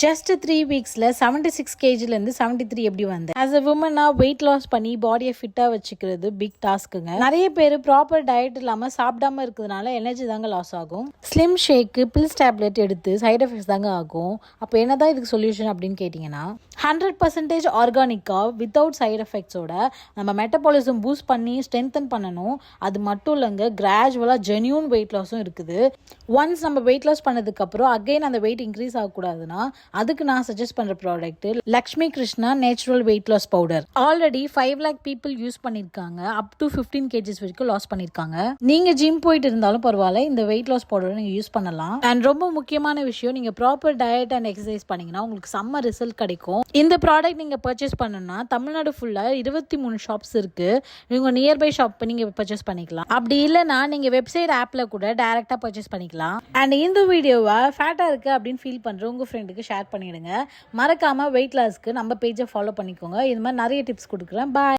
Just 3 வீக்ஸில் 76 கேஜிலேருந்து 73 எப்படி வந்தேன். As a உமனாக weight loss பண்ணி பாடியை ஃபிட்டாக வச்சுக்கிறது பிக் டாஸ்க்குங்க. நிறைய பேர் ப்ராப்பர் டயட் இல்லாமல் சாப்பிடாம இருக்கிறதுனால எனர்ஜி தாங்க லாஸ் ஆகும். ஸ்லிம் ஷேக்கு பில்ஸ் டேப்லெட் எடுத்து சைட் எஃபெக்ட்ஸ் தாங்க ஆகும். அப்போ என்னதான் இதுக்கு சொல்யூஷன் அப்படின்னு கேட்டிங்கன்னா 100% ஆர்கானிக்காக வித்தவுட் சைட் எஃபெக்ட்ஸோட நம்ம மெட்டபாலிசம் பூஸ்ட் பண்ணி ஸ்ட்ரென்தன் பண்ணணும். அது மட்டும் இல்லைங்க, கிராஜுவலாக ஜென்யூன் வெயிட் லாஸும் இருக்குது. ஒன்ஸ் நம்ம வெயிட் லாஸ் பண்ணதுக்கப்புறம் அகைன் அந்த வெயிட் இன்க்ரீஸ் ஆகக்கூடாதுன்னா அதுக்கு நான் சஜஸ்ட் பண்ற product Lakshmi Krishna natural weight loss powder. Already 5 lakh people use பண்ணிருக்காங்க. அப் டு 15 kgs வரைக்கும் லாஸ் பண்ணிருக்காங்க. நீங்க ஜிம் போயிட்டு இருந்தாலும் பரவாயில்ல, இந்த வெயிட் லாஸ் பவுடர் நீங்க யூஸ் பண்ணலாம். அண்ட் ரொம்ப முக்கியமான விஷயம், நீங்க ப்ராப்பர் டயட் அண்ட் எக்ஸசைஸ் பண்ணீங்கன்னா உங்களுக்கு செம்ம ரிசல்ட் கிடைக்கும். இந்த ப்ராடக்ட் நீங்க பர்ச்சேஸ் பண்ணணும்னா தமிழ்நாடு ஃபுல்லா 23 ஷாப்ஸ் இருக்கு. நீங்க நியர்பை ஷாப் நீங்க பர்ச்சேஸ் பண்ணிக்கலாம். அப்படி இல்லைன்னா நீங்க வெப்சைட் ஆப்ல கூட டைரக்டா பர்ச்சேஸ் பண்ணிக்கலாம். அண்ட் இந்த வீடியோவை ஃபேட்டா இருக்கு அப்படின்னு ஃபீல் பண்ற உங்க ஃப்ரெண்டுக்கு ஷேர் பண்ணிடுங்க. மறக்காம வெயிட் லாஸ்க்கு நம்ம பேஜை ஃபாலோ பண்ணிக்கோங்க. இது மாதிரி நிறைய டிப்ஸ் கொடுக்குறேன். பாய்.